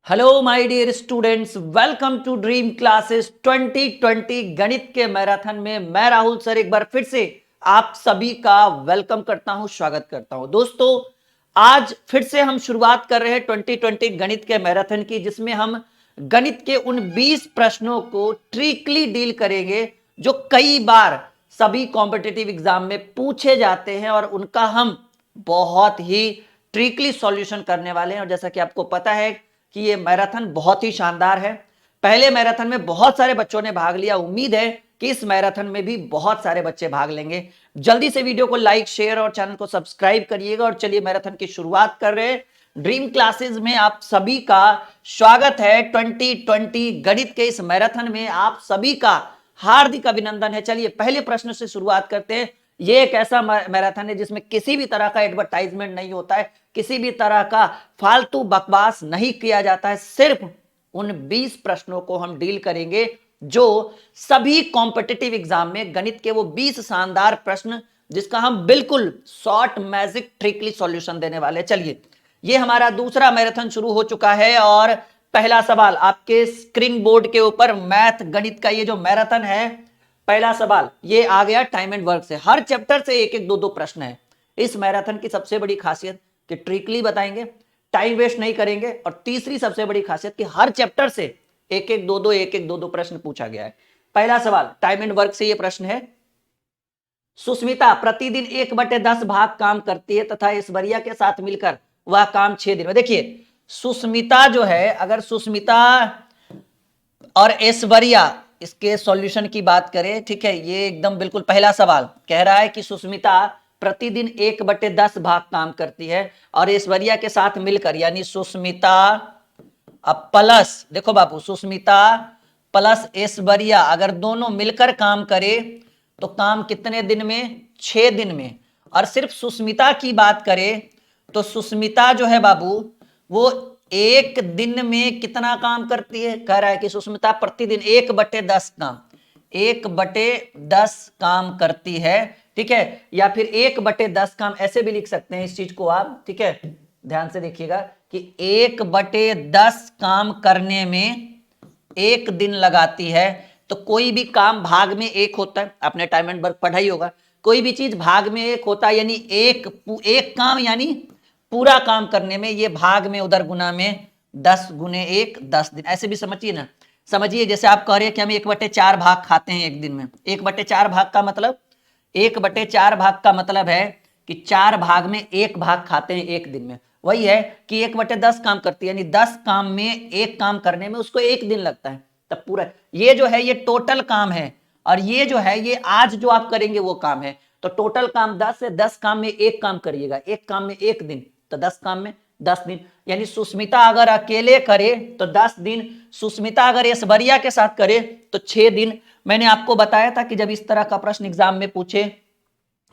Hello my dear students, welcome to dream classes 2020 गणित के marathon में मैं राहुल सर एक बार फिर से आप सभी का वेलकम करता हूं, स्वागत करता हूं। दोस्तों, आज फिर से हम शुरुआत कर रहे हैं 2020 गणित के मैराथन की, जिसमें हम गणित के उन 20 प्रश्नों को ट्रिकली डील करेंगे जो कई बार सभी कॉम्पिटिटिव एग्जाम में पूछे जाते हैं और उनका हम बहुत ही ट्रिकली सॉल्यूशन करने वाले हैं। और जैसा कि आपको पता है कि ये मैराथन बहुत ही शानदार है। पहले मैराथन में बहुत सारे बच्चों ने भाग लिया, उम्मीद है कि इस मैराथन में भी बहुत सारे बच्चे भाग लेंगे। जल्दी से वीडियो को लाइक, शेयर और चैनल को सब्सक्राइब करिएगा। और चलिए मैराथन की शुरुआत कर रहे हैं। ड्रीम क्लासेस में आप सभी का स्वागत है। 2020 गणित के इस मैराथन में आप सभी का हार्दिक अभिनंदन है। चलिए पहले प्रश्न से शुरुआत करते हैं। ये एक ऐसा मैराथन है जिसमें किसी भी तरह का एडवर्टाइजमेंट नहीं होता है, किसी भी तरह का फालतू बकवास नहीं किया जाता है। सिर्फ उन 20 प्रश्नों को हम डील करेंगे जो सभी कॉम्पिटिटिव एग्जाम में गणित के वो 20 शानदार प्रश्न जिसका हम बिल्कुल शॉर्ट मैजिक ट्रिकली सॉल्यूशन देने वाले। चलिए, ये हमारा दूसरा मैराथन शुरू हो चुका है और पहला सवाल आपके स्क्रीन बोर्ड के ऊपर मैथ गणित का ये जो मैराथन है, पहला सवाल ये आ गया टाइम एंड वर्क से। हर चैप्टर से एक एक दो दो प्रश्न है। इस मैराथन की सबसे बड़ी खासियत कि ट्रिकली बताएंगे, टाइम वेस्ट नहीं करेंगे, और तीसरी सबसे बड़ी खासियत कि हर चैप्टर से एक एक दो दो प्रश्न पूछा गया है। पहला सवाल टाइम एंड वर्क से ये प्रश्न है, सुस्मिता प्रतिदिन 1/10 भाग काम करती है तथा ऐश्वर्या के साथ मिलकर वह काम 6 दिन में। देखिए, सुस्मिता जो है, अगर सुस्मिता और ऐश्वर्या, इसके सॉल्यूशन की बात करें, ठीक है, ये एकदम बिल्कुल पहला सवाल कह रहा है कि सुस्मिता प्रतिदिन 1/10 भाग काम करती है और ऐश्वर्या के साथ मिलकर, यानी सुस्मिता अब प्लस, देखो बाबू, सुस्मिता प्लस ऐश्वर्या अगर दोनों मिलकर काम करे तो काम कितने दिन में? 6 दिन में। और सिर्फ सुस्मिता की बात करें तो सुस्मिता जो है बाबू, वो एक दिन में कितना काम करती है? कह रहा है कि सुस्मिता प्रतिदिन 1/10 काम, 1/10 काम करती है, ठीक है। या फिर 1/10 काम ऐसे भी लिख सकते हैं इस चीज को आप, ठीक है, ध्यान से देखिएगा कि 1/10 काम करने में 1 दिन लगाती है। तो कोई भी काम भाग में 1 होता है, आपने टाइम एंड वर्क पढ़ा ही होगा। कोई भी चीज भाग में 1 होता है, यानी एक काम, यानी पूरा काम करने में ये भाग में उधर गुना में 10 गुने 1 10 दिन, ऐसे भी समझिए ना। समझिए जैसे आप कह रहे हैं कि हम 1/4 भाग खाते हैं एक दिन में। 1/4 भाग का मतलब, 1/4 भाग का मतलब है कि 4 भाग में 1 भाग खाते हैं एक दिन में। वही है कि 1/10 काम करती है, यानी 10 काम में 1 काम करने में उसको 1 दिन लगता है। तब पूरा ये जो है ये टोटल काम है, और ये जो है ये आज जो आप करेंगे वो काम है। तो टोटल काम 10 है, 10 काम में 1 काम करिएगा, 1 काम में 1 दिन, तो 10 काम में 10 दिन। यानी सुस्मिता अगर अकेले करे तो 10 दिन, सुस्मिता अगर ऐश्वर्या के साथ करे तो 6 दिन। मैंने आपको बताया था कि जब इस तरह का प्रश्न एग्जाम में पूछे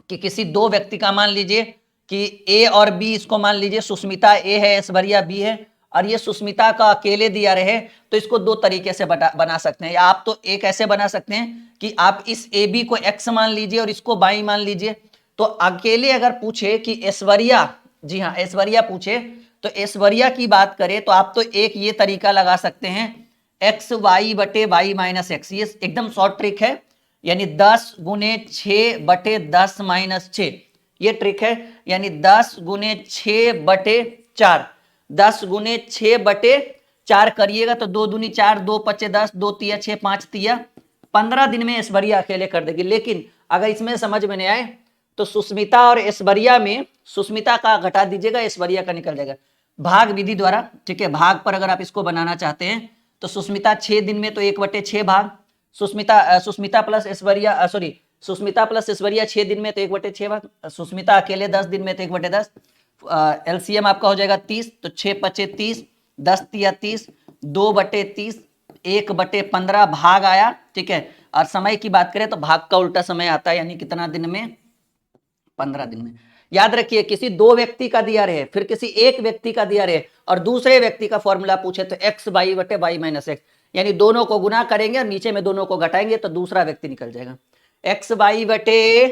कि किसी दो व्यक्ति का, मान लीजिए कि ए और बी, इसको मान लीजिए सुस्मिता ए है, ऐश्वर्या बी है, और ये सुस्मिता का अकेले दिया रहे, तो इसको दो तरीके से बना सकते हैं। या आप तो एक ऐसे बना सकते हैं कि आप इस ए बी को एक्स मान लीजिए और इसको वाई मान लीजिए। तो अकेले अगर पूछे कि ऐश्वर्या, जी हाँ ऐश्वर्या पूछे, तो ऐश्वर्या की बात करें तो आप तो एक ये तरीका लगा सकते हैं, एक्स वाई बटे वाई माइनस एक्स, ये एकदम शॉर्ट ट्रिक है, यानी 10 गुने 6/10 माइनस 6, ये ट्रिक है। यानी 10 गुने 6/4, 10 गुने 6/4 करिएगा तो 2 दूनी 4, 2 पचे 10, 2 तिया 6, 5 तिया 15 दिन में ऐश्वर्या अकेले कर देगी। लेकिन अगर इसमें समझ में नहीं आए तो सुस्मिता और ऐश्वर्या में सुस्मिता का घटा दीजिएगा, ऐश्वर्या का निकल जाएगा भाग विधि द्वारा, ठीक है। भाग पर अगर आप इसको बनाना चाहते हैं तो सुस्मिता 6 दिन में तो 1/6 भाग, Susmita plus Aishwarya, sorry, Susmita plus Aishwarya 6 दिन में तो 1/6 भाग, सुस्मिता अकेले 10 दिन में तो 1/10। एलसीएम आपका हो जाएगा 30, तो 6 पचे 30, 10 तिया 30, 2/30, 1/15 भाग आया, ठीक है। और समय की बात करें तो भाग का उल्टा समय आता है, यानी कितना दिन में? 15 दिन में। याद रखिए, किसी दो व्यक्ति का दिया रहे, फिर किसी एक व्यक्ति का दिया रहे और दूसरे व्यक्ति का फॉर्मूला पूछे तो एक्स वाई बटे वाई माइनस एक्स, यानी दोनों को गुना करेंगे और नीचे में दोनों को घटाएंगे तो दूसरा व्यक्ति निकल जाएगा। एक्स वाई बटे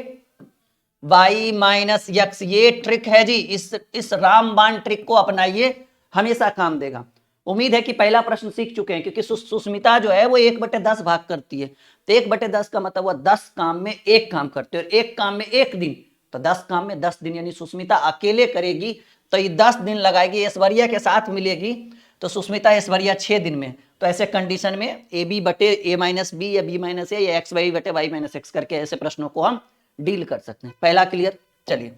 वाई माइनस एक्स, ये ट्रिक है जी। इस रामबाण ट्रिक को अपनाइए, हमेशा काम देगा। उम्मीद है कि पहला प्रश्न सीख चुके हैं, क्योंकि सुस्मिता जो है वो 1/10 भाग करती है, तो 1/10 का मतलब वो 10 काम में एक काम करते हैं, और एक काम में एक दिन, तो 10 काम में 10 दिन, यानी सुस्मिता अकेले करेगी तो ये 10 दिन लगाएगी, ऐश्वर्या के साथ मिलेगी तो सुस्मिता ऐश्वर्या 6 दिन में। तो ऐसे कंडीशन में ए बी बटे ए माइनस बी या बी माइनस ए या एक्स वाई बटे वाई माइनस एक्स करके ऐसे प्रश्नों को हम डील कर सकते हैं। पहला क्लियर। चलिए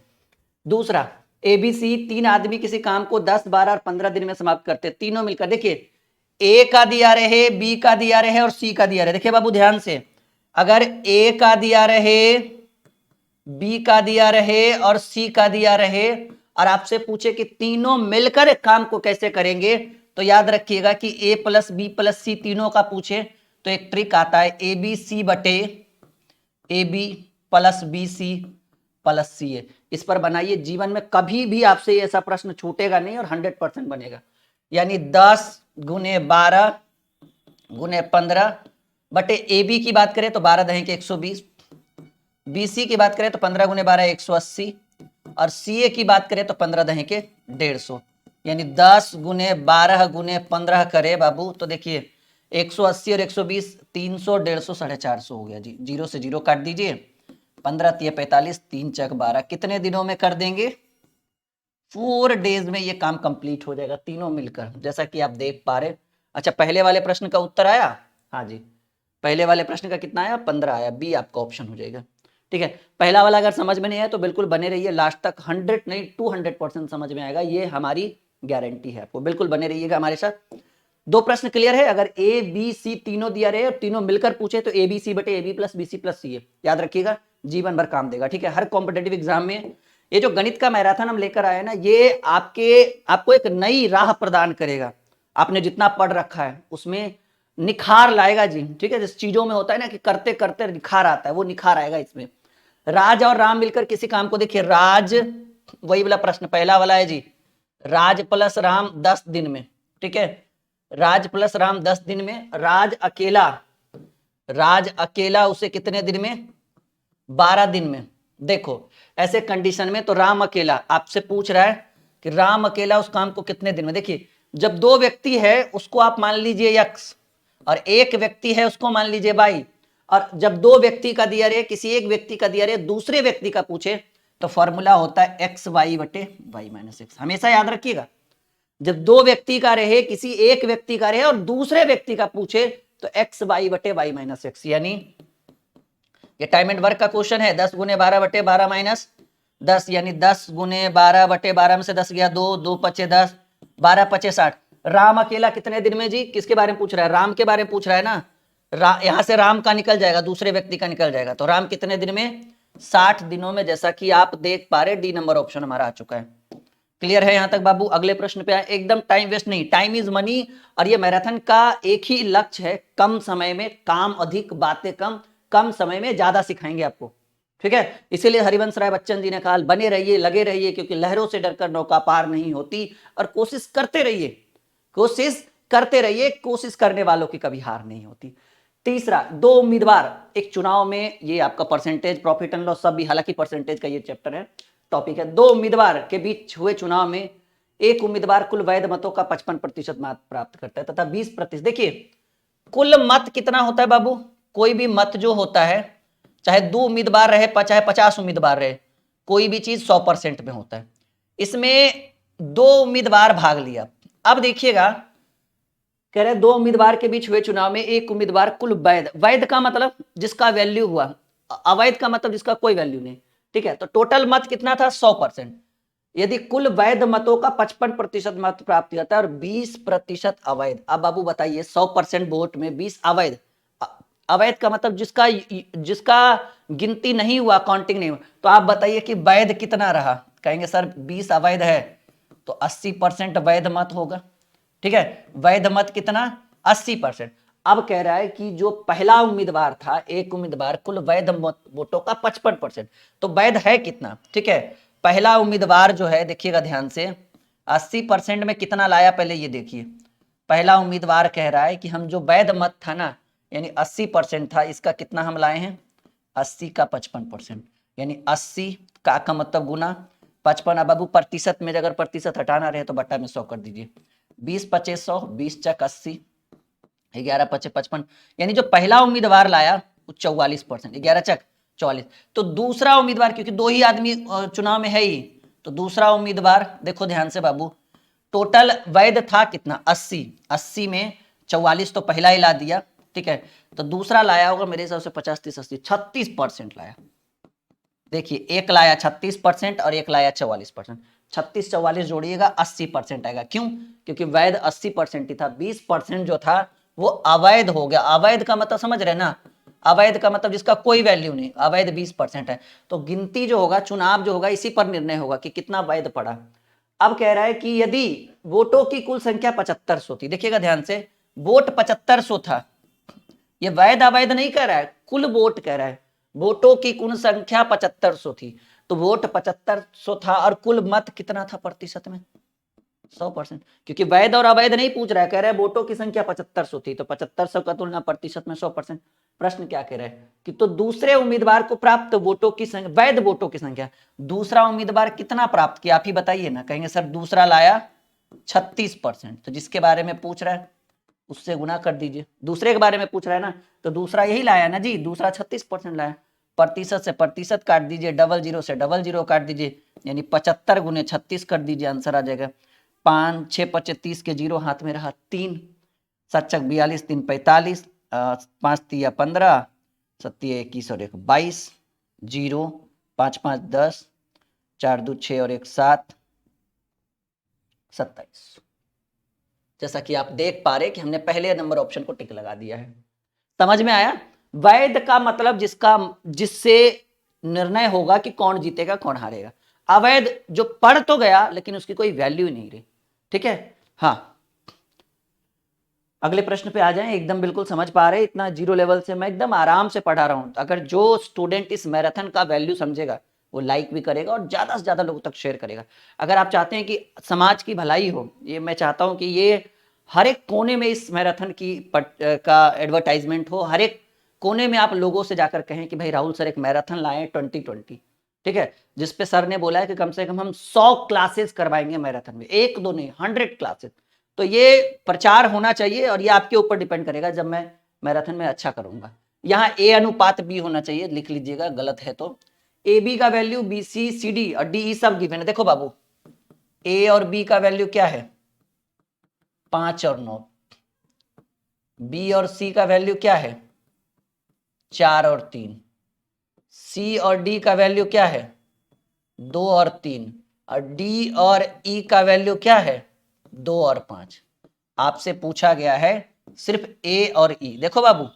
दूसरा, एबीसी, 3 आदमी किसी काम को 10, 12 और 15 दिन में समाप्त करते हैं, तीनों मिलकर। देखिए ए का दिया रहे, बी का दिया रहे और सी का दिया रहे। देखिए बाबू ध्यान से, अगर ए का दिया रहे, बी का दिया रहे और सी का दिया रहे, और आपसे पूछे कि तीनों मिलकर काम को कैसे करेंगे, तो याद रखिएगा कि ए प्लस बी प्लस सी तीनों का पूछे तो एक ट्रिक आता है, ए बी सी बटे A B plus B C plus C A. इस पर बनाइए, जीवन में कभी भी आपसे ऐसा प्रश्न छूटेगा नहीं और 100% बनेगा। यानी 10 गुने 12 गुने 15 बटे ए बी की बात करें तो 12 दहें के 120, बी सी की बात करें तो 15 गुने 12 180, और सी ए की बात करें तो 15 दहें के 150, यानी 10 गुने 12 गुने 15 करे बाबू, तो देखिए 180 और 120, 300, 150, 450 हो गया जी। 0 से 0 काट दीजिए, 15 तिया 45, 3 चक 12, कितने दिनों में कर देंगे? 4 डेज में ये काम कंप्लीट हो जाएगा तीनों मिलकर, जैसा कि आप देख पा रहे। अच्छा, पहले वाले प्रश्न का उत्तर आया? हाँ जी, पहले वाले प्रश्न का कितना आया? 15 आया, बी आपका ऑप्शन हो जाएगा। ठीक है, पहला वाला अगर समझ में नहीं आया तो बिल्कुल बने रहिए लास्ट तक, 100 नहीं 200% समझ में आएगा, ये हमारी गारंटी है आपको। बिल्कुल बने रहिएगा हमारे साथ। 2 प्रश्न क्लियर है? अगर ए बी सी तीनों दिया रहे और तीनों मिलकर पूछे तो ए बी सी बटे A B plus B C plus C A, याद रखिएगा, जीवन भर काम देगा। ठीक है, हर कॉम्पिटेटिव एग्जाम में ये जो गणित का मैराथन हम लेकर आए ना, ये आपको एक नई राह प्रदान करेगा। आपने जितना पढ़ रखा है उसमें निखार लाएगा जी। ठीक है, जिस चीजों में होता है ना कि करते करते निखार आता है, वो निखार आएगा इसमें। राज और राम मिलकर किसी काम को, देखिए राज, वही वाला प्रश्न पहला वाला है जी, राज प्लस राम 10 दिन में। ठीक है, राज प्लस राम 10 दिन में, राज अकेला उसे कितने दिन में? 12 दिन में। देखो ऐसे कंडीशन में तो राम अकेला, आपसे पूछ रहा है कि राम अकेला उस काम को कितने दिन में। देखिए जब 2 व्यक्ति है उसको आप मान लीजिए x, और एक व्यक्ति है उसको मान लीजिए y, और जब 2 व्यक्ति का दिया रहे, किसी एक व्यक्ति का दिया रहे, दूसरे व्यक्ति का पूछे, तो फॉर्मूला होता है एक्स वाई बटे वाई माइनस एक्स। हमेशा याद रखिएगा, जब 2 व्यक्ति का रहे, किसी एक व्यक्ति का रहे और दूसरे व्यक्ति का पूछे, तो एक्स वाई बटे वाई माइनस एक्स। यानी ये टाइम एंड वर्क का क्वेश्चन है, 10 गुने 12 बटे 12 माइनस 10, यानी 10 गुने 12 बटे 12 में से 10 गया 2, 2 पचे 10, 12 पचे 60। राम अकेला कितने दिन में जी? किसके बारे में पूछ रहा है? राम के बारे में पूछ रहा है ना। यहां से राम का निकल जाएगा, दूसरे व्यक्ति का निकल जाएगा, तो राम कितने दिन में? 60 दिनों में, जैसा कि आप देख पा रहे, डी नंबर ऑप्शन हमारा आ चुका है। क्लियर है यहां तक बाबू? अगले प्रश्न पे आए, एकदम टाइम वेस्ट नहीं, टाइम इज मनी, और ये मैराथन का एक ही लक्ष्य है, कम समय में काम अधिक, बातें कम, कम समय में ज्यादा सिखाएंगे आपको। ठीक है, इसीलिए हरिवंश राय बच्चन जी ने कहा बने रहिए, लगे रहिए, क्योंकि लहरों से डरकर नौका पार नहीं होती, और कोशिश करते रहिए, कोशिश करते रहिए, कोशिश करने वालों की कभी हार नहीं होती। तीसरा, 2 उम्मीदवार एक चुनाव में, ये आपका परसेंटेज प्रॉफिट एंड लॉस सब भी, हालांकि परसेंटेज का ये चैप्टर है, टॉपिक है। 2 उम्मीदवार के बीच हुए चुनाव में एक उम्मीदवार कुल वैध मतों का 55% मत प्राप्त करता है तथा 20%। देखिए कुल मत कितना होता है बाबू? कोई भी मत जो होता है, चाहे 2 उम्मीदवार रहे, चाहे 50 उम्मीदवार रहे, कोई भी चीज 100% में होता है। इसमें 2 उम्मीदवार भाग लिया। अब देखिएगा, कह रहे 2 उम्मीदवार के बीच हुए चुनाव में एक उम्मीदवार कुल वैध, वैध का मतलब जिसका वैल्यू हुआ, अवैध का मतलब जिसका कोई वैल्यू नहीं। ठीक है, तो टोटल मत कितना था? 100%। यदि कुल वैध मतों का 55% मत प्राप्त होता है और 20% अवैध। अब बाबू बताइए, 100% वोट में 20 अवैध, अवैध का मतलब जिसका जिसका गिनती नहीं हुआ, काउंटिंग नहीं हुआ, तो आप बताइए कि वैध कितना रहा? कहेंगे सर 20 अवैध है तो 80% वैध मत होगा। ठीक है, वैध मत कितना? 80%। अब कह रहा है कि जो पहला उम्मीदवार था, एक उम्मीदवार, कुल वैध वोटों का 55%, तो वैध है कितना? ठीक है, पहला उम्मीदवार जो है, देखिएगा ध्यान से, 80% में कितना लाया पहले ये देखिए। पहला उम्मीदवार कह रहा है कि हम जो वैध मत था ना, यानी 80% था, इसका कितना हम लाए हैं? 80 का 55%, यानी 80 का मतलब गुना 55। अब बाबू प्रतिशत में अगर प्रतिशत हटाना रहे तो बट्टा में 100 कर दीजिए, 20 25 100, 20 चक 80, 11 25 55, यानी जो पहला उम्मीदवार लाया वो 44%, 11 चक 44। तो दूसरा उम्मीदवार, क्योंकि दो ही आदमी चुनाव में है ही, तो दूसरा उम्मीदवार देखो ध्यान से बाबू, टोटल वैध था कितना 80, 80 में 44 तो पहला ही ला दिया, ठीक है, तो दूसरा लाया होगा मेरे हिसाब से 50 30 80 36% लाया। देखिए एक लाया 36% और एक लाया 44%, 36 44 जोड़िएगा 80% आएगा। क्यों? क्योंकि वैध 80% ही था, 20% जो था वो अवैध हो गया। अवैध का मतलब समझ रहे ना, अवैध का मतलब जिसका कोई वैल्यू नहीं, अवैध 20% है। तो गिनती जो होगा, चुनाव जो होगा, इसी पर निर्णय होगा कि कितना वैध पड़ा। अब कह रहा है कि यदि वोटों की कुल संख्या 7500 थी, देखिएगा ध्यान से, वोट 7500 था, ये वैध अवैध नहीं कह रहा है, कुल वोट कह रहा है। वोटों की कुल संख्या 7500 थी, तो वोट 7500 था और कुल मत कितना था प्रतिशत में? 100%, क्योंकि वैध और अवैध नहीं पूछ रहा है, कह रहा है वोटों की संख्या 7500 थी, तो 7500 का तुलना प्रतिशत में 100%। प्रश्न क्या कह रहा है कि तो दूसरे उम्मीदवार को प्राप्त वोटों की संख्या, वैध वोटों की संख्या, दूसरा उम्मीदवार कितना प्राप्त किया, आप ही बताइए ना। कहेंगे सर दूसरा लाया 36%, तो जिसके बारे में पूछ रहा है उससे गुना कर दीजिए। दूसरे के बारे में पूछ रहा है ना, तो दूसरा यही लाया ना जी, दूसरा 36% लाया। प्रतिशत से प्रतिशत काट दीजिए, डबल जीरो से डबल जीरो काट दीजिए, यानी 75 गुने 36 कर दीजिए, आंसर आ जाएगा 5 6 25 30 के जीरो हाथ में रहा 3, 7 चक 42, 3 45, 5 तिया 15, 7 21 और 1 22, जीरो 5 5 10, 4 2 6 और 1 7, 27। जैसा कि आप देख पा रहे कि हमने पहले नंबर ऑप्शन को टिक लगा दिया है। समझ में आया? वैध का मतलब जिससे निर्णय होगा कि कौन जीतेगा कौन हारेगा। अवैध जो पढ़ तो गया लेकिन उसकी कोई वैल्यू नहीं रही। ठीक है, हाँ, अगले प्रश्न पे आ जाएं। एकदम बिल्कुल समझ पा रहे, इतना जीरो लेवल से मैं एकदम आराम से पढ़ा रहा हूं। अगर जो स्टूडेंट इस मैराथन का वैल्यू समझेगा वो लाइक भी करेगा और ज्यादा से ज्यादा लोगों तक शेयर करेगा। अगर आप चाहते हैं कि समाज की भलाई हो, ये मैं चाहता हूं कि ये हर एक कोने में इस मैराथन की का एडवर्टाइजमेंट हो, हर एक कोने में आप लोगों से जाकर कहें कि भाई राहुल सर एक मैराथन लाए 2020, ठीक है, जिसपे सर ने बोला है कि कम से कम हम 100 क्लासेस करवाएंगे मैराथन में, एक दो नहीं 100 क्लासेस। तो ये प्रचार होना चाहिए और ये आपके ऊपर डिपेंड करेगा जब मैं मैराथन में अच्छा करूंगा। यहाँ ए अनुपात बी होना चाहिए, लिख लीजिएगा, गलत है तो। ए बी का value B C C D और डी ई सब गिवन है। देखो बाबू, ए और बी का वैल्यू क्या है? 5 और 9। बी और सी का वैल्यू क्या है? 4 और 3। सी और डी का वैल्यू क्या है? 2 और 3। और डी और ई का वैल्यू क्या है? 2 और 5। आपसे पूछा गया है सिर्फ ए और ई। देखो बाबू,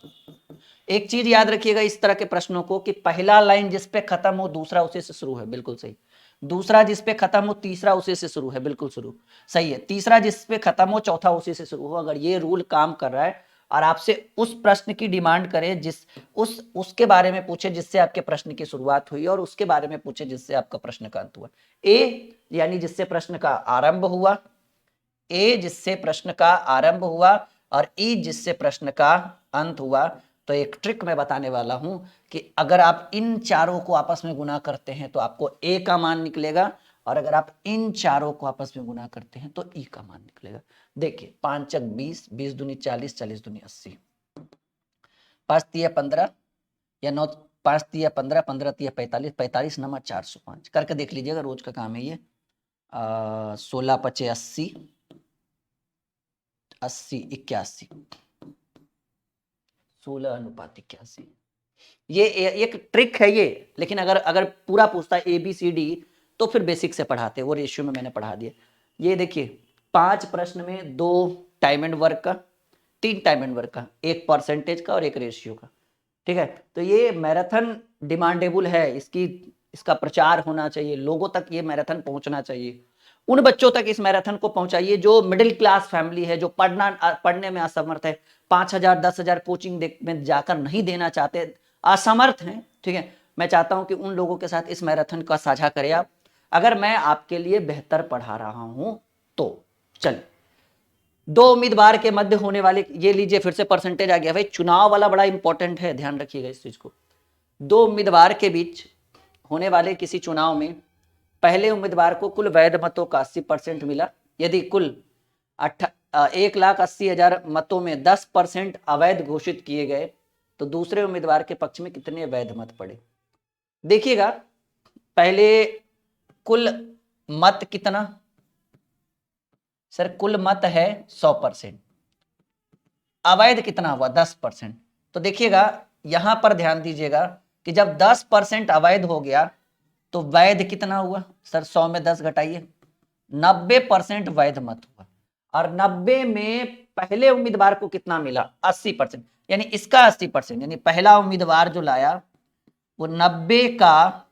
एक चीज याद रखिएगा इस तरह के प्रश्नों को कि पहला लाइन जिस पे खत्म हो दूसरा उसी से शुरू है, बिल्कुल सही। दूसरा जिस पे खत्म हो तीसरा उसी से शुरू है, बिल्कुल शुरू सही है। तीसरा जिस पे खत्म हो चौथा उसी से शुरू हो। अगर ये रूल काम कर रहा है और आपसे उस प्रश्न की डिमांड करे उसके बारे में पूछे जिससे आपके प्रश्न की शुरुआत हुई और उसके बारे में पूछे जिससे आपका प्रश्न का अंत हुआ। ए यानी जिससे प्रश्न का आरंभ हुआ, ए जिससे प्रश्न का आरंभ हुआ और ई जिससे प्रश्न का अंत हुआ। तो एक ट्रिक मैं बताने वाला हूं कि अगर आप इन चारों को आपस में गुना करते हैं तो आपको ए का मान निकलेगा और अगर आप इन चारों को आपस में गुना करते हैं तो ई का मान निकलेगा। देखिए 5 चक 20, 20 दूनी 40, 40 दूनी 80, 5 तिया 15 या 9, 5 तिया 15, 15 तिया 45, 45 नंबर 405 करके देख लीजिएगा, रोज का काम है ये। 16 पचे 80, 80 81, 16 अनुपात 81। ये एक ट्रिक है ये, लेकिन अगर अगर पूरा पूछता है ए बी सी डी तो फिर बेसिक से पढ़ाते, वो रेशियो में मैंने पढ़ा दिया। ये देखिए 5 प्रश्न में 2 टाइम एंड वर्क का, 3 टाइम एंड वर्क का, 1 परसेंटेज का और 1 रेशियो का। ठीक है, तो ये मैराथन डिमांडेबल है, इसका प्रचार होना चाहिए, लोगों तक ये मैराथन पहुंचना चाहिए। उन बच्चों तक इस मैराथन को पहुंचाइए जो मिडिल क्लास फैमिली है, जो पढ़ने में असमर्थ है, 5,000 10,000 कोचिंग में जाकर नहीं देना चाहते, असमर्थ हैं। ठीक है, मैं चाहता हूं कि उन लोगों के साथ इस मैराथन का साझा करें आप, अगर मैं आपके लिए बेहतर पढ़ा रहा हूं तो। चलिए, 2 उम्मीदवार के मध्य होने वाले, ये लीजिए फिर से परसेंटेज आ गया भाई, चुनाव वाला बड़ा इंपॉर्टेंट है, ध्यान रखिएगा इस चीज को। 2 उम्मीदवार के बीच होने वाले किसी चुनाव में पहले उम्मीदवार को कुल वैध मतों का 80% मिला। यदि कुल 1,80,000 मतों में 10% अवैध घोषित किए गए तो दूसरे उम्मीदवार के पक्ष में कितने वैध मत पड़े। देखिएगा, पहले कुल मत कितना, सर कुल मत है 100%, अवैध कितना हुआ 10%। तो देखिएगा यहां पर ध्यान दीजिएगा कि जब 10% अवैध हो गया तो वैध कितना हुआ, सर 100 में 10 घटाइए, 90% वैध मत हुआ। और 90 में पहले उम्मीदवार को कितना मिला, 80%, यानी इसका 80%, यानी पहला उम्मीदवार जो लाया वो 90 का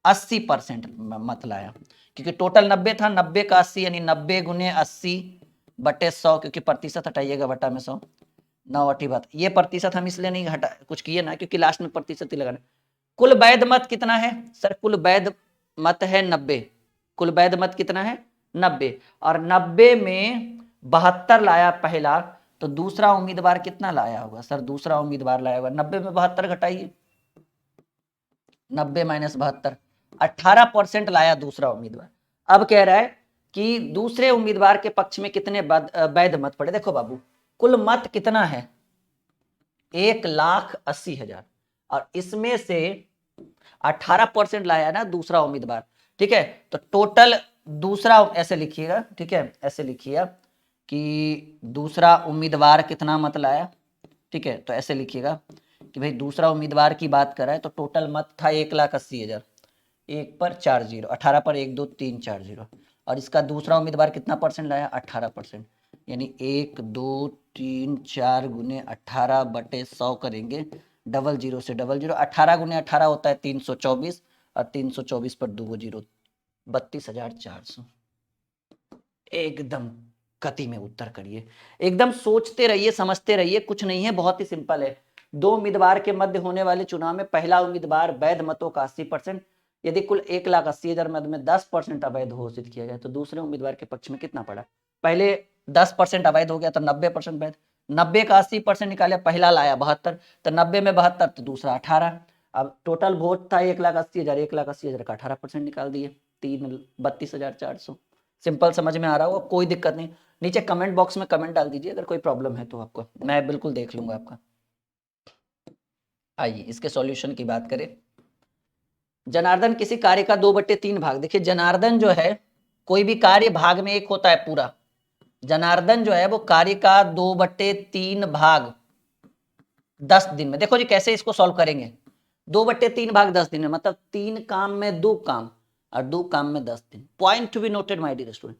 80% मत लाया, क्योंकि टोटल 90 था, 90 का 80 यानी 90 गुने 80 बटे 100, क्योंकि प्रतिशत हटाइएगा बटा में 100, 9 बात। ये प्रतिशत हम इसलिए नहीं हटा कुछ किए ना, क्योंकि लास्ट में प्रतिशत ही लगाना। कुल वैध मत कितना है, सर कुल वैध मत है 90, कुल वैध मत कितना है 90, और 90 में 72 लाया पहला, तो दूसरा उम्मीदवार कितना लाया होगा, सर दूसरा उम्मीदवार लाया होगा 90 में 72 घटाइए, 90 माइनस 72, 18% लाया दूसरा उम्मीदवार। अब कह रहा है कि दूसरे उम्मीदवार के पक्ष में कितने वैध मत पड़े। देखो बाबू, कुल मत कितना है 1,80,000, और इसमें से 18% लाया ना दूसरा उम्मीदवार, ठीक है। तो टोटल दूसरा, ऐसे लिखिएगा, ठीक है, ऐसे लिखिएगा कि दूसरा उम्मीदवार कितना मत लाया, ठीक है। तो ऐसे लिखिएगा कि भाई दूसरा उम्मीदवार की बात कर रहा है तो टोटल मत था 1,80,000, 1 पर 4 जीरो, 18 पर 1 2 3 4 जीरो, और इसका दूसरा उम्मीदवार कितना परसेंट लाया 18%, यानी 1 2 3 4 गुने 18 बटे 100 करेंगे, डबल जीरो से डबल जीरो, 18 गुने 18 होता है 324, और 324 पर 2 जीरो, 32,400। एकदम गति में उत्तर करिए, एकदम सोचते रहिए, समझते रहिए, कुछ नहीं है, बहुत ही सिंपल है। दो उम्मीदवार के मध्य होने वाले चुनाव में पहला उम्मीदवार वैध मतों का 80%, यदि कुल 1,80,000 मत में 10% अवैध घोषित किया गया तो दूसरे उम्मीदवार के पक्ष में कितना पड़ा। पहले 10% अवैध हो गया तो 90% वैध, 90 का 80% निकाले, पहला लाया 72, तो 90 में 72 तो दूसरा 18। अब टोटल वोट था 1,80,000, 1,80,000 का 18% निकाल दिए, 32,400। सिंपल, समझ में आ रहा होगा, कोई दिक्कत नहीं। नीचे कमेंट बॉक्स में कमेंट डाल दीजिए अगर कोई प्रॉब्लम है तो, आपको मैं बिल्कुल देख लूंगा आपका। आइए इसके सॉल्यूशन की बात करें। जनार्दन किसी कार्य का 2/3 भाग, देखिए जनार्दन जो है, कोई भी कार्य भाग में एक होता है पूरा, जनार्दन जो है वो कार्य का 2/3 भाग 10 दिन में, देखो जी कैसे इसको सॉल्व करेंगे, 2/3 भाग 10 दिन में, मतलब 3 काम में 2 काम, और 2 काम में 10 दिन। Point to be noted my dear student,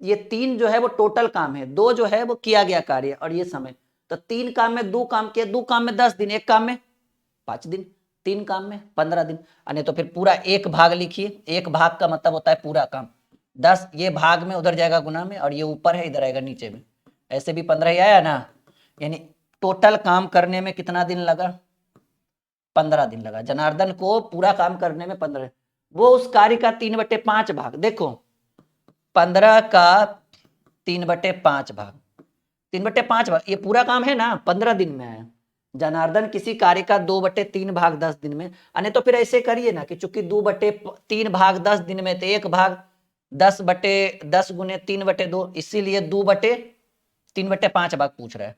ये 3 जो है वो टोटल काम है, 2 जो है वो किया गया कार्य, और ये समय, तो 3 काम में 2 काम किया, 2 काम में 10 दिन, 1 काम में 5 दिन, 3 काम में 15 दिन। नहीं तो फिर पूरा 1 भाग लिखिए, 1 भाग का मतलब होता है पूरा काम, 10 ये भाग में उधर जाएगा गुना में, और ये ऊपर है इधर आएगा नीचे में, ऐसे भी 15 ही आया ना, यानी टोटल काम करने में कितना दिन लगा, 15 दिन लगा। जनार्दन को पूरा काम करने में 15, वो उस कार्य का 3/5 भाग, देखो 15 का 3/5 भाग, 3/5 भाग, ये पूरा काम है ना 15 दिन में है। जनार्दन किसी कार्य का 2/3 भाग 10 दिन में, अने तो फिर ऐसे करिए ना कि चूंकि 2/3 भाग 10 दिन में, तो 1 भाग 10/10 गुने 3/2, इसीलिए 2/3/5 भाग पूछ रहा है।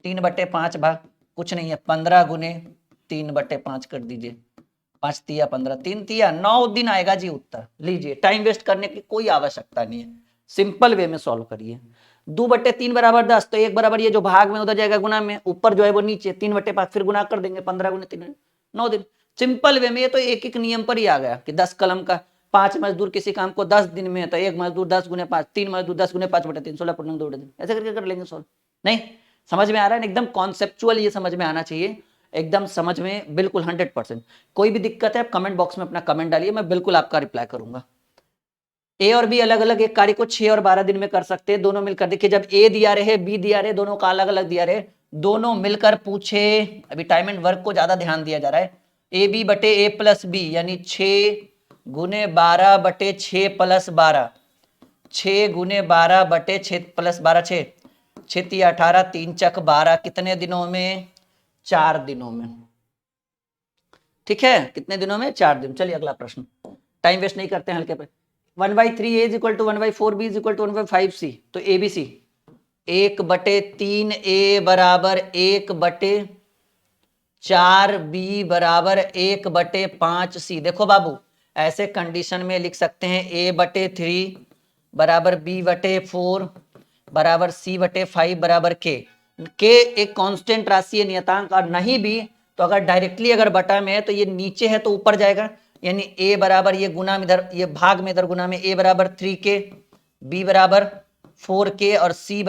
3/5 भाग कुछ नहीं है, 15 गुने 3/5 कर दीजिए, 5 तिया 15, 3 तिया 9 दिन आएगा जी उत्तर। लीजिए, टाइम वेस्ट करने की कोई आवश्यकता नहीं है, सिंपल वे में सॉल्व करिए। 2/3 बराबर 10, तो 1 बराबर ये जो भाग में उधर जाएगा गुना में, ऊपर जो है वो नीचे, 3/5 फिर गुना कर देंगे, 15 गुने 3 9 दिन। सिंपल वे में, ये तो एक एक नियम पर ही आ गया कि 10 कलम का 5 मजदूर किसी काम को 10 दिन में, तो 1 मजदूर 10 गुने 5, 3 मजदूर 10 गुने 5/3, 16 2 दिन, ऐसे करके कर लेंगे सॉल्व। नहीं समझ में आ रहा है, एकदम कॉन्सेप्चुअल ये समझ में आना चाहिए, एकदम समझ में बिल्कुल 100%। कोई भी दिक्कत है आप कमेंट बॉक्स में अपना कमेंट डालिए, मैं बिल्कुल आपका रिप्लाई करूंगा। ए और बी अलग अलग एक कार्य को 6 और 12 दिन में कर सकते हैं, दोनों मिलकर। देखिए जब ए दिया रहे बी दिया रहे, दोनों का अलग अलग दिया रहे, दोनों मिलकर पूछे, अभी टाइम एंड वर्क को ज्यादा ध्यान दिया जा रहा है, ए बी बटे ए प्लस बी, यानी 6 गुने 12 बटे 6 प्लस 12, 6 गुने 12 बटे 6 प्लस 12, 6 6 18, 3 चक 12, कितने दिनों में, 4 दिनों में। ठीक है, कितने दिनों में, 4 दिन। चलिए अगला प्रश्न, टाइम वेस्ट नहीं करते हैं हल्के पे। 1/3 A is equal to 1/4 B is equal to 1/5 C, तो ए बी सी 1/3 ए बराबर 1/4 बी बराबर 1/5 सी। देखो बाबू, ऐसे कंडीशन में लिख सकते हैं a/3 बराबर b/4 बराबर c/5 बराबर k। एक कांस्टेंट राशि है, नियतांक, और नहीं भी तो अगर डायरेक्टली अगर बटा में है तो ये नीचे है तो ऊपर जाएगा, यानी a बराबर ये गुना में इधर, ये भाग में इधर गुना में, a बराबर 3k, b बराबर 4k और c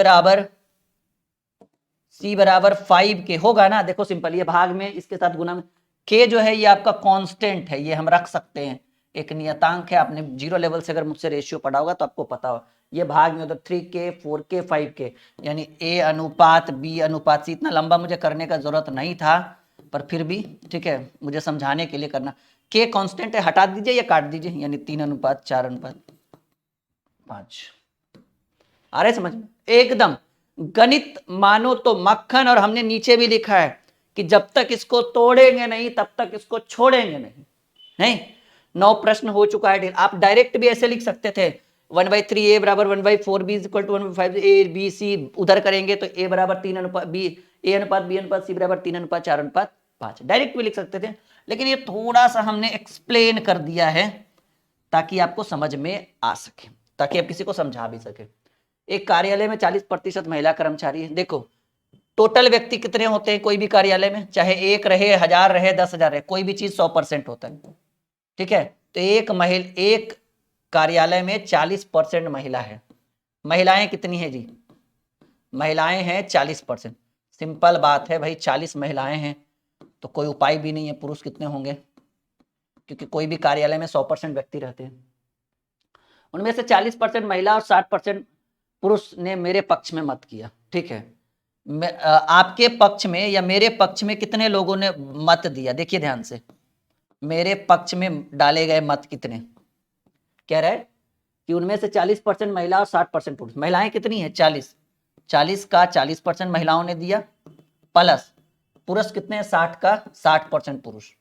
बराबर 5k होगा ना। देखो सिंपल, ये भाग में इसके साथ गुना में, k जो है ये आपका कांस्टेंट है, ये हम रख सकते हैं, एक नियतांक है। आपने जीरो लेवल से अगर मुझसे रेशियो पढ़ा होगा तो आपको पता हो, ये भाग में उधर 3k 4k 5k, यानी a अनुपात b अनुपात c। इतना लंबा मुझे करने का जरूरत नहीं था, पर फिर भी ठीक है, मुझे समझाने के लिए करना। k कांस्टेंट है, हटा दीजिए या काट दीजिए, यानी 3:4:5। आ रहे समझ में एकदम। गणित मानो तो मक्खन, और हमने नीचे भी लिखा है कि जब तक इसको तोड़ेंगे नहीं तब तक इसको छोड़ेंगे नहीं। नहीं, 9 प्रश्न हो चुका है। आप डायरेक्ट भी ऐसे लिख सकते थे, 1/3 ए बराबर 1/4 B is equal to 1/5 A B C, उधर करेंगे तो ए बराबर 3:b, ए अनुपात बी अनुपात सी बराबर 3:4:5, डायरेक्ट भी लिख सकते थे। लेकिन ये थोड़ा सा हमने एक्सप्लेन कर दिया है ताकि आपको समझ में आ सके, ताकि आप किसी को समझा भी सके। एक कार्यालय में 40% महिला कर्मचारी है। देखो टोटल व्यक्ति कितने होते हैं कोई भी कार्यालय में, चाहे 1 रहे, 1000 रहे, 10,000 रहे, कोई भी चीज 100% होता है, ठीक है। तो एक कार्यालय में 40% महिला है। महिलाएं कितनी है जी? महिलाएं हैं 40%। सिंपल बात है भाई, 40 महिलाएं हैं तो कोई उपाय भी नहीं है पुरुष कितने होंगे, क्योंकि कोई भी कार्यालय में 100% व्यक्ति रहते हैं। उनमें से 40% महिला और 60% पुरुष ने मेरे पक्ष में मत किया, ठीक है। आपके पक्ष में या मेरे पक्ष में कितने लोगों ने मत दिया? देखिए ध्यान से, मेरे पक्ष में डाले गए मत कितने, कह रहा है कि उनमें से 40% महिला और 60% पुरुष। महिलाएं कितनी है? 40 का 40% महिलाओं ने दिया, प्लस पुरुष कितने हैं? 60 का 60% पुरुष।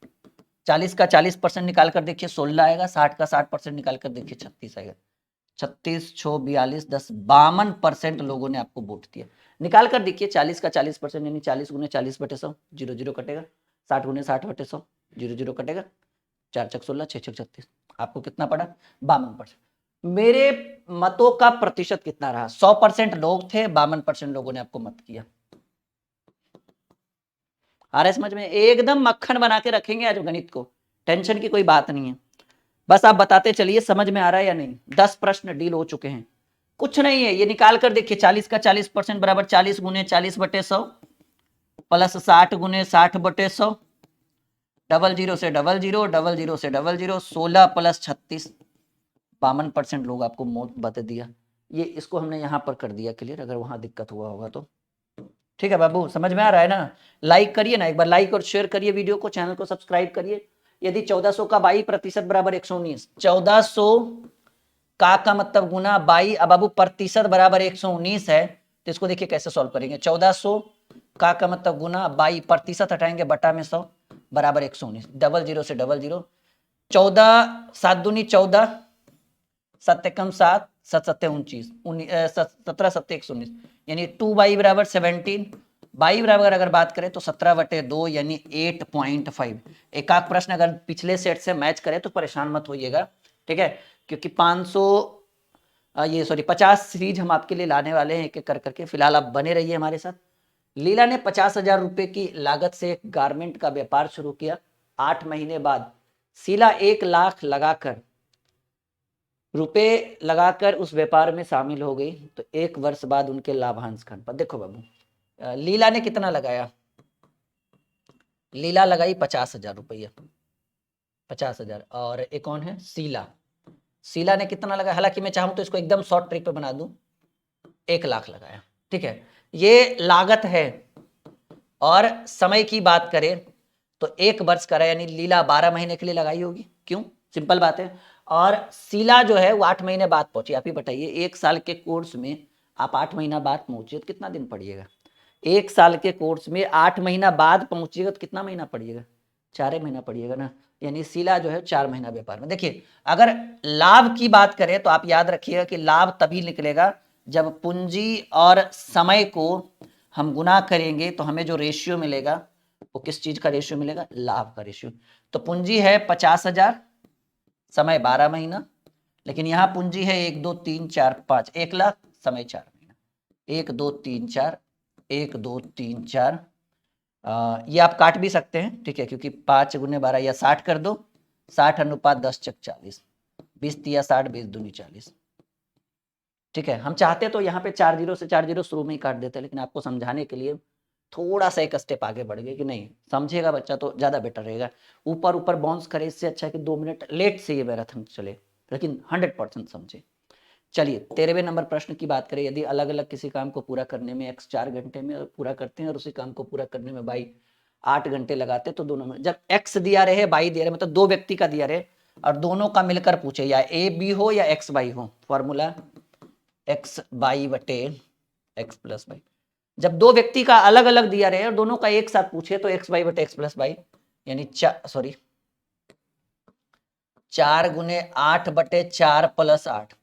40 का 40% निकाल कर देखिए 16 आएगा, 60 का 60% निकाल कर देखिए 36 आएगा। 36 6 42 10 52% लोगों ने आपको वोट दिया। निकाल कर देखिए 40 का 40% यानी 40 गुने 40/100, 0 कटेगा। 60 गुने 60/100, 0 कटेगा। 4 छक 16, 6 छक 36, आपको कितना पड़ा? 52%। मेरे मतों का प्रतिशत कितना रहा? 100% लोग थे, 52% लोगों ने आपको मत किया। आ रहा है समझ में? एकदम मक्खन बना के रखेंगे आज गणित को, टेंशन की कोई बात नहीं है। बस आप बताते चलिए समझ में आ रहा है या नहीं। 10 प्रश्न डील हो चुके हैं, कुछ नहीं है। ये निकाल कर देखिए, 40 का 40% बराबर 40 गुने 40/100 प्लस 60 गुने 60/100, 00 से 00, 00 से 00, 16 प्लस 36, 52% लोग आपको मत दिया। ये इसको हमने यहाँ पर कर दिया क्लियर, अगर वहां दिक्कत हुआ होगा तो। ठीक है बाबू, समझ में आ रहा है ना? लाइक करिए ना एक बार, लाइक और शेयर करिए वीडियो को, चैनल को सब्सक्राइब करिए। यदि 1400 का 22% बराबर 119, 1400 का मतलब गुना 22, अब बाबू प्रतिशत बराबर 119 है, तो इसको देखिए कैसे सॉल्व करेंगे। 1400 का मतलब गुना 22, प्रतिशत हटाएंगे बटा में 100 बराबर 119, 00 से 00, 14 7 दूनी 14, 7 एकम 7, 7 7 29, 17 7 119, यानी 2y बराबर 17। y बराबर अगर बात करें तो 17/2 यानी 8.5। एक आध प्रश्न अगर पिछले सेट से मैच करे तो परेशान मत होइएगा, ठीक है, क्योंकि 50 सीरीज हम आपके लिए लाने वाले हैं एक एक कर करके। फिलहाल आप बने रहिए हमारे साथ। लीला ने 50,000 रुपए की लागत से एक गारमेंट का व्यापार शुरू किया। 8 महीने बाद शीला 1 लाख लगाकर उस व्यापार में शामिल हो गई, तो 1 वर्ष बाद उनके लाभांश खान पर। देखो बाबू, लीला ने कितना लगाया? लीला लगाई 50,000 रुपया, 50,000। और एक कौन है? शीला ने कितना लगाया? हालांकि मैं चाहूं तो इसको एकदम शॉर्ट ट्रिक पे बना दूं, 1 लाख लगाया, ठीक है। ये लागत है। और समय की बात करें तो 1 वर्ष का, यानी लीला 12 महीने के लिए लगाई होगी। क्यों? सिंपल बात है। और शीला जो है वो 8 महीने बाद पहुंची। आप ही बताइए, 1 साल के कोर्स में आप 8 महीना बाद पहुंचिए तो कितना दिन पढ़िएगा? 1 साल के कोर्स में 8 महीना बाद पहुंचिएगा तो कितना महीना पढ़िएगा? 4 महीना पढ़िएगा ना, यानी शीला जो है 4 महीना व्यापार में। देखिए अगर लाभ की बात करें तो आप याद रखिएगा कि लाभ तभी निकलेगा जब पूंजी और समय को हम गुना करेंगे तो हमें जो रेशियो मिलेगा वो किस चीज का रेशियो मिलेगा, लाभ का रेशियो। तो पूंजी है 50,000, समय 12 महीना, लेकिन यहां पूंजी है 1 2 3 4 5, 1 लाख, समय 4 महीना। 1 2 3 4, 1 2 3 4, ये आप काट भी सकते हैं, ठीक है, क्योंकि 5 गुने 12 या 60 कर दो, 60 अनुपात 10 चक 40, 20 तिया 60, 20 दूनी 40, ठीक है। हम चाहते तो यहाँ पे 4 जीरो से 4 जीरो शुरू में ही काट देते, लेकिन आपको समझाने के लिए थोड़ा सा एक स्टेप आगे बढ़ गए कि नहीं समझेगा बच्चा तो ज्यादा बेटर रहेगा। ऊपर ऊपर बाउंस करे, इससे अच्छा है कि 2 मिनट लेट से ये मैराथन चले, लेकिन 100% समझे। चलिए 13वें नंबर प्रश्न की बात करें। यदि अलग अलग किसी काम को पूरा करने में x 4 घंटे में पूरा करते हैं और उसी काम को पूरा करने में y 8 घंटे लगाते, तो दोनों में जब x दिया रहे y दिया रहे, मतलब दो व्यक्ति का दिया रहे और दोनों का मिलकर पूछे, या a b हो या x y हो, फॉर्मूला x y बटे x प्लस y। जब दो व्यक्ति का अलग अलग दिया रहे और दोनों का एक साथ पूछे तो x y बटे x प्लस y, यानी 4 गुने 8 बटे 4 प्लस 8,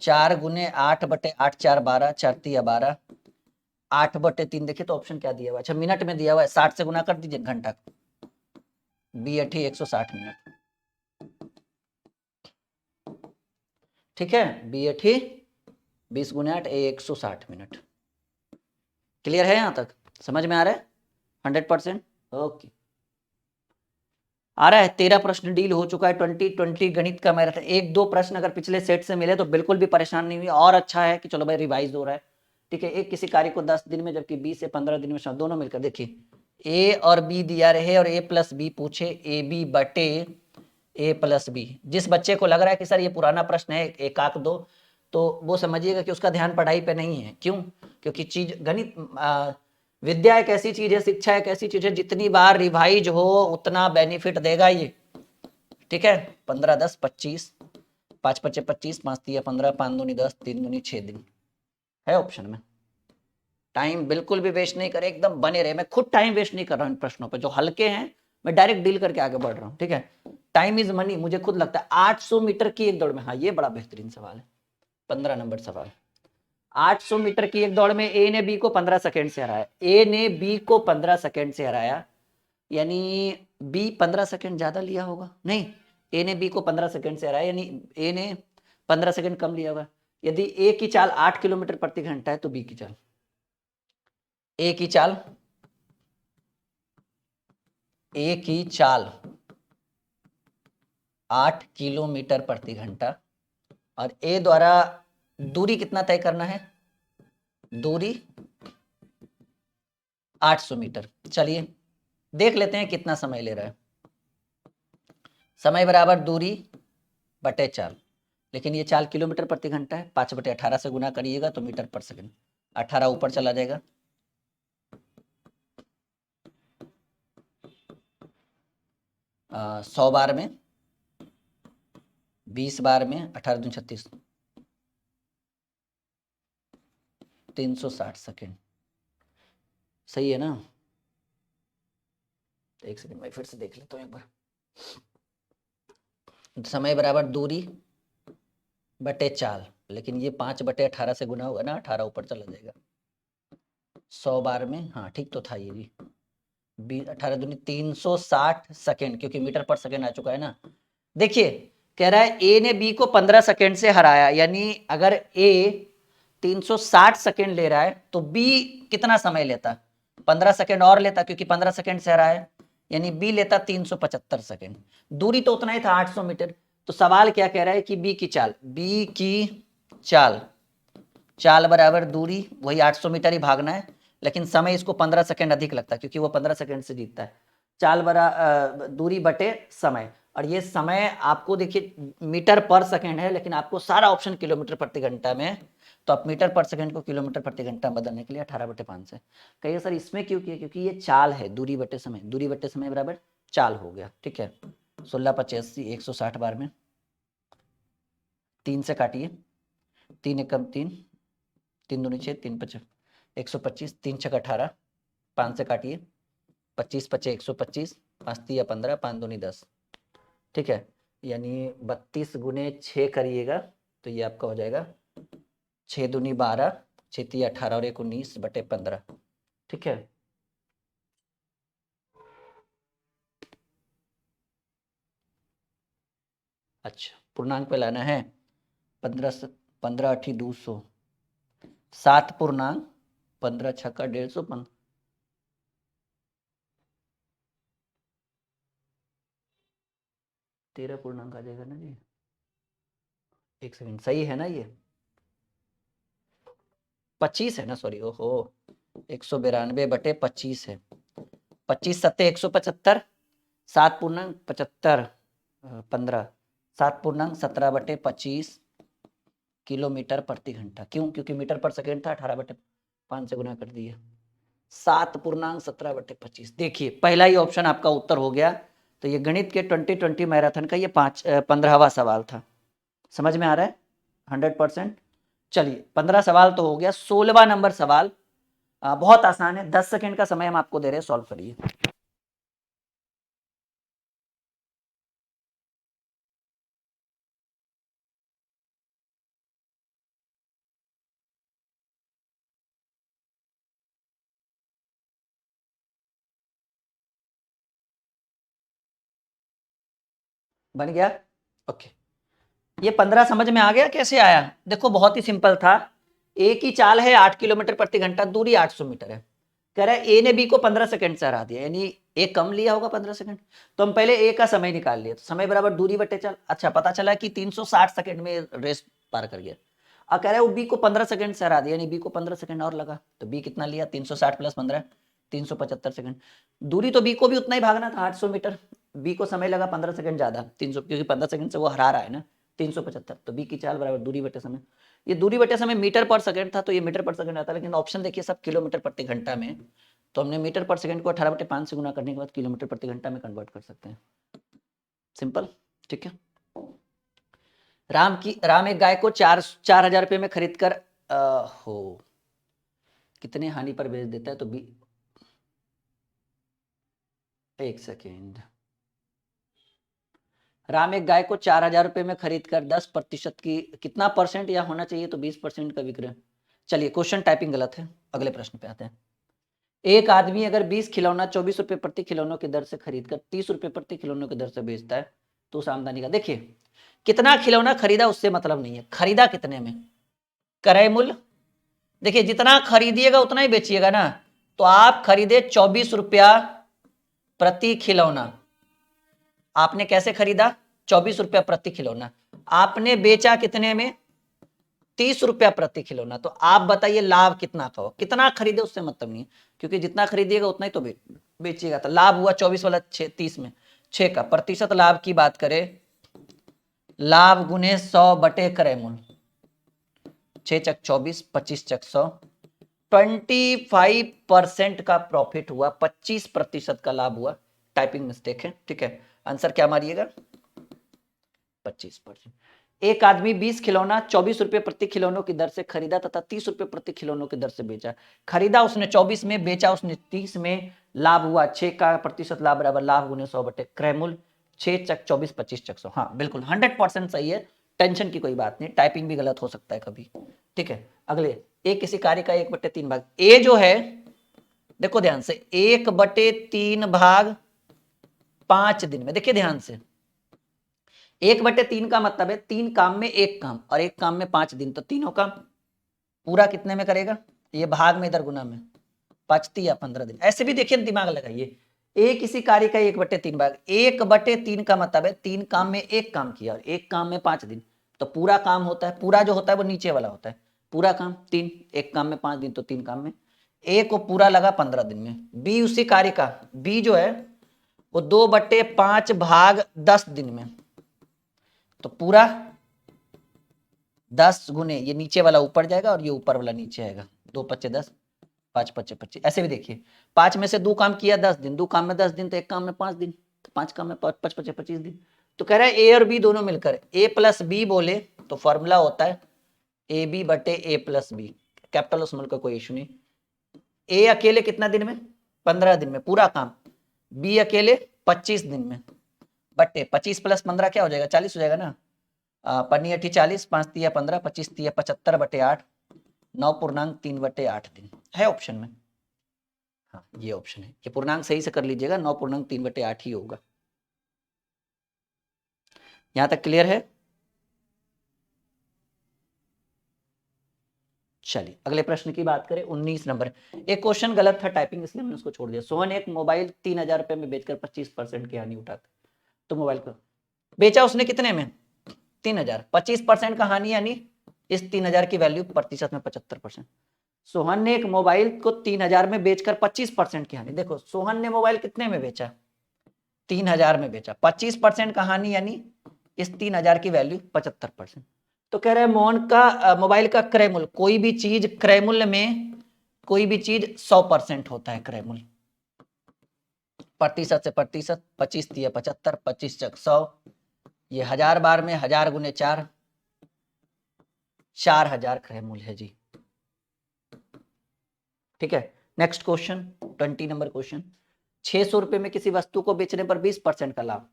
4 गुने 8 बटे 8 4 12, 4 तिया 12, 8 बटे 3। देखिए तो ऑप्शन क्या दिया हुआ है, अच्छा मिनट में दिया हुआ है, 60 से गुना कर दीजिए घंटा, बी 8 160 मिनट, ठीक है, बी 8 20 गुने 8 160 मिनट। क्लियर है यहां तक, समझ में आ रहा है 100%? ओके, आ रहा है। 13 प्रश्न डील हो चुका है। 2020 गणित का मैराथन। एक दो प्रश्न अगर पिछले सेट से मिले तो बिल्कुल भी परेशान नहीं हुई, और अच्छा है कि चलो भाई रिवाइज हो रहा है, ठीक है। एक किसी कार्य को 10 दिन में जबकि 20 से 15 दिन में दोनों मिलकर, देखिए ए और बी दिया रहे और ए प्लस बी पूछे, ए बी बटे ए प्लस बी। जिस बच्चे को लग रहा है कि सर ये पुराना प्रश्न है एकाक दो, तो वो समझिएगा कि उसका ध्यान पढ़ाई पे नहीं है। क्यों? क्योंकि चीज गणित विद्या एक ऐसी चीज है, शिक्षा एक ऐसी चीज है, जितनी बार रिवाइज हो उतना बेनिफिट देगा ये, ठीक है। 15 10 25, 5 5 25, 5 3 15, 5 दूनी 10, 3 दूनी 6 दिन है ऑप्शन में। टाइम बिल्कुल भी वेस्ट नहीं करे, एकदम बने रहे। मैं खुद टाइम वेस्ट नहीं कर रहा हूं इन प्रश्नों पे, जो हल्के हैं मैं डायरेक्ट डील करके आगे बढ़ रहा हूं, ठीक है। टाइम इज मनी, मुझे खुद लगता है। 800 मीटर की एक दौड़ में, हाँ ये बड़ा बेहतरीन सवाल है, 15 नंबर सवाल। 800 मीटर की एक दौड़ में ए ने बी को 15 सेकंड से हराया, ए ने बी को 15 सेकंड से हराया, यानी बी 15 सेकंड ज्यादा लिया होगा, नहीं, ए ने बी को 15 सेकंड से हराया, यानी ए ने 15 सेकंड कम लिया होगा। यदि ए की चाल 8 किलोमीटर प्रति घंटा है तो बी की चाल, ए की चाल 8 किलोमीटर प्रति घंटा, और ए द्वारा दूरी कितना तय करना है, दूरी 800 मीटर। चलिए देख लेते हैं कितना समय ले रहा है। समय बराबर दूरी बटे चाल, लेकिन ये चाल किलोमीटर प्रति घंटा है, 5 बटे 18 से गुना करिएगा तो मीटर पर सेकंड, 18 ऊपर चला जाएगा, 100 बार में, 20 बार में, 18 दूनी 36, 360 सेकेंड, सही है ना। एक सेकंड मैं फिर से देख लेता हूँ एक बार। समय बराबर दूरी बटे चाल, लेकिन ये 5 बटे 18 से गुना होगा ना, 18 ऊपर चला जाएगा, 100 बार में, हाँ ठीक तो था ये भी, 18 दूनी 360 सेकेंड, क्योंकि मीटर पर सेकेंड आ चुका है ना। देखिए कह रहा है ए ने बी को 15 सेकेंड से हराया, यानी अगर ए 360 सेकेंड ले रहा है तो बी कितना समय लेता, 15 सेकेंड और लेता, क्योंकि 15 सेकेंड से हराया, यानी बी लेता 375 सेकेंड। दूरी तो उतना ही था 800 मीटर। तो सवाल क्या कह रहा है कि बी की चाल, बी की चाल, चाल बराबर दूरी, वही 800 मीटर ही भागना है, लेकिन समय इसको 15 सेकेंड अधिक लगता है क्योंकि वो 15 सेकेंड से जीतता है। चाल दूरी बटे समय, और ये समय आपको देखिए मीटर पर सेकेंड है, लेकिन आपको सारा ऑप्शन किलोमीटर प्रति घंटा में है, तो आप मीटर पर सेकेंड को किलोमीटर प्रति घंटा बदलने के लिए 18 बटे 5 से कहिए सर इसमें क्यों किया, क्योंकि ये चाल है, दूरी बटे समय, दूरी बटे समय बराबर चाल हो गया, ठीक है। 16 85 160 बार में, 3 से काटिए, 3 एकम 3, 3 दूनी 6, 3 5 125, 3 छक 18, 5 से काटिए, 25 पचे 125, 5 या 15, 5 दूनी 10, ठीक है, यानी 32 गुने 6 करिएगा तो ये आपका हो जाएगा 6 दूनी 12, 6 18 और 1 19 बटे 15, ठीक है। अच्छा, पूर्णांक पे लाना है। 15 8 200, 7 पूर्णांक 15 छक्का 150, 13 पूर्णांक आ जाएगा ना जी। एक सेकंड, सही है ना ये? 25 है ना, सॉरी, ओहो, 192 बटे 25 है। 25 सत्ते 175, 7 पूर्णांक 75, 15, 7 पूर्णांक 17 बटे 25 किलोमीटर प्रति घंटा। क्यों? क्योंकि मीटर पर सेकेंड था, 18 बटे 5 से गुना कर दिया। 7 पूर्णांक 17 बटे 25। देखिए पहला ही ऑप्शन आपका उत्तर हो गया। तो ये गणित के 2020 मैराथन का ये 15वां सवाल था। समझ में आ रहा है? 100%। चलिए 15 सवाल तो हो गया। 16वां नंबर सवाल बहुत आसान है। 10 सेकेंड का समय हम आपको दे रहे हैं, सॉल्व करिए। बन गया? ओके। ये 15 समझ में आ गया कैसे आया? देखो बहुत ही सिंपल था। ए की चाल है 8 किलोमीटर प्रति घंटा, दूरी 800 मीटर है। कह रहा है ए ने बी को 15 सेकंड से हरा दिया, यानी ए कम लिया होगा 15 सेकंड। तो हम पहले ए का समय निकाल लिए, तो समय बराबर दूरी बटे चाल। अच्छा, पता चला कि 360 सेकंड में रेस पार कर गया। अब कह रहा है वो बी को 15 सेकंड से हरा दिया, यानी बी को 15 सेकंड और लगा। तो बी कितना लिया? 360 प्लस 15, 375 सेकंड। दूरी तो बी को भी उतना ही भागना था, 800 मीटर। बी को समय लगा 15 सेकंड ज्यादा, 300, क्योंकि 15 सेकंड से वो हरा रहा है ना, 375। तो बी की चाल बराबर दूरी बटे समय। ये दूरी बटे समय मीटर पर सेकंड था, तो ये मीटर पर सेकंड आता है, लेकिन ऑप्शन देखिए सब किलोमीटर प्रति घंटा में। तो हमने मीटर पर सेकंड को 18 बटे 5 से गुना करने के बाद किलोमीटर प्रति घंटा में कन्वर्ट कर सकते हैं। सिंपल, ठीक है। राम एक गाय को 4,000 रुपये में खरीद कर हो कितने हानि पर बेच देता है? तो भी एक सेकेंड। राम एक गाय को 4,000 रुपये में खरीद कर 10% की, कितना परसेंट या होना चाहिए तो 20% का विक्रय। चलिए क्वेश्चन टाइपिंग गलत है, अगले प्रश्न पे आते हैं। एक आदमी अगर 20 खिलौना 24 रुपए प्रति खिलौनों की दर से खरीद कर 30 रुपए प्रति खिलौनों की दर से बेचता है, तो उस आमदनी का, देखिए कितना खिलौना खरीदा उससे मतलब नहीं है, खरीदा कितने में, क्रय मूल्य। देखिए जितना खरीदिएगा उतना ही बेचिएगा ना। तो आप खरीदे 24 रुपया प्रति खिलौना। आपने कैसे खरीदा? 24 रुपया प्रति खिलौना। आपने बेचा कितने में? 30 रुपया प्रति खिलौना। तो आप बताइए लाभ कितना था? कितना खरीदे उससे मतलब नहीं है, क्योंकि जितना खरीदिएगा उतना ही तो बेचिएगा। तो लाभ हुआ 24 वाला 30 में 6 का प्रतिशत लाभ की बात करें, लाभ गुने 100 बटे क्रय मूल्य, 6 चक 24, 25 चक 100, 25% का प्रॉफिट हुआ, 25% का लाभ हुआ। टाइपिंग मिस्टेक है, ठीक है। आंसर क्या मारिएगा? 25%। एक आदमी 20 खिलौना 24 रुपए प्रति खिलौनों की दर से खरीदा तथा 30 रुपए प्रति खिलौनों की दर से बेचा। खरीदा उसने 24 में, बेचा उसने 30 में, लाभ हुआ 6 का प्रतिशत लाभ बराबर लाभ गुने 100 बटे क्रय मूल्य, 6 चक 24, 25 चक 100। हाँ बिल्कुल 100% सही है, टेंशन की कोई बात नहीं, टाइपिंग भी गलत हो सकता है कभी, ठीक है। अगले, एक किसी कार्य का 1/3 भाग, ए जो है देखो ध्यान से, 1/3 भाग 5 दिन में, देखिए ध्यान से, 1/3 का मतलब है 3 काम में 1 काम, और 1 काम में 5 दिन, तो तीनों काम पूरा कितने में करेगा? ये भाग में इधर गुना में, 5 या 15 दिन। ऐसे भी देखिए दिमाग लगाइए, एक किसी कार्य का 1/3 भाग, 1/3 का मतलब है 3 काम में 1 काम किया और 1 काम में 5 दिन। तो पूरा काम होता है, पूरा जो होता है वो नीचे वाला होता है, पूरा काम 3, 1 काम में 5 दिन, तो 3 काम में, ए को पूरा लगा 15 दिन में। बी उसी कार्य का, बी जो है वो 2/5 भाग 10 दिन में, तो पूरा 10 गुने ये नीचे वाला ऊपर जाएगा और ये ऊपर वाला नीचे आएगा, 2 पच्चे 10, 5 पच्चे 25। ऐसे भी देखिए 5 में से 2 काम किया 10 दिन, 2 काम में 10 दिन, तो 1 काम में 5 दिन, तो 5 काम में 5 पच्चे 25 दिन। तो कह रहा है ए और बी दोनों मिलकर, ए प्लस बी बोले तो फॉर्मूला होता है ए बी बटे ए प्लस बी, कैपिटल और स्मॉल का कोई इशू नहीं। ए अकेले कितना दिन में? 15 दिन में पूरा काम, बी अकेले 25 दिन में बट्टे 25 प्लस 15 क्या हो जाएगा 40 हो जाएगा ना। पन्नी 8 40, 5 तिया 15, 25 तिया 75 बटे 8, 9.3/8 दिन है ऑप्शन में। हाँ ये ऑप्शन है, ये पूर्णांक सही से कर लीजिएगा, 9.3/8 ही होगा। यहां तक क्लियर है। चलिए अगले प्रश्न की बात करें, 19 नंबर। एक क्वेश्चन गलत था टाइपिंग, इसलिए मैंने उसको छोड़ दिया। सोहन एक मोबाइल 3000 रुपए में बेचकर 25% की हानि उठाता, तो मोबाइल को बेचा उसने कितने में 3000, 25% का हानि यानी इस 3000 की वैल्यू प्रतिशत में 75%। सोहन ने एक मोबाइल को 3000 में बेचकर 25% की हानि, देखो सोहन ने मोबाइल कितने में बेचा 3000 में बेचा, 25% का हानि यानी इस 3000 की वैल्यू 75%। तो कह रहे हैं मोहन का मोबाइल का क्रय मूल्य, कोई भी चीज क्रय मूल्य में कोई भी चीज 100% होता है क्रय मूल्य, प्रतिशत से प्रतिशत, 25 तिया 75, 25 चक 100, ये 1000 बार में 1000 गुने 4, 4000 क्रय मूल्य है जी। ठीक है, नेक्स्ट क्वेश्चन 20 नंबर क्वेश्चन। 600 रुपए में किसी वस्तु को बेचने पर 20% का लाभ,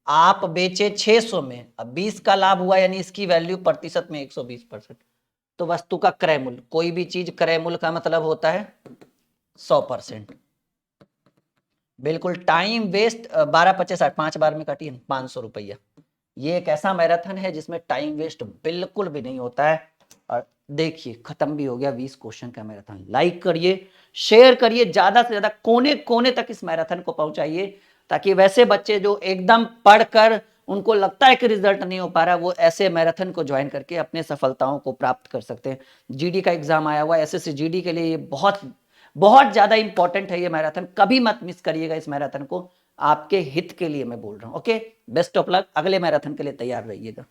आप बेचे 600 में, अब 20 का लाभ हुआ यानी इसकी वैल्यू प्रतिशत में 120%। तो वस्तु का क्रय मूल्य, कोई भी चीज क्रय मूल्य का मतलब होता है 100%। बिल्कुल टाइम वेस्ट 12 50 5 बार में काटिए 500 रुपया। ये एक ऐसा मैराथन है जिसमें टाइम वेस्ट बिल्कुल भी नहीं होता है। और देखिए खत्म भी हो गया 20 क्वेश्चन का मैराथन। लाइक करिए, शेयर करिए, ज्यादा से ज्यादा कोने कोने तक इस मैराथन को पहुंचाइए, ताकि वैसे बच्चे जो एकदम पढ़कर उनको लगता है कि रिजल्ट नहीं हो पा रहा, वो ऐसे मैराथन को ज्वाइन करके अपने सफलताओं को प्राप्त कर सकते हैं। जीडी का एग्जाम आया हुआ है, एसएससी जीडी के लिए ये बहुत बहुत ज्यादा इंपॉर्टेंट है ये मैराथन, कभी मत मिस करिएगा इस मैराथन को, आपके हित के लिए मैं बोल रहा हूं। ओके, बेस्ट ऑफ लक, अगले मैराथन के लिए तैयार रहिएगा।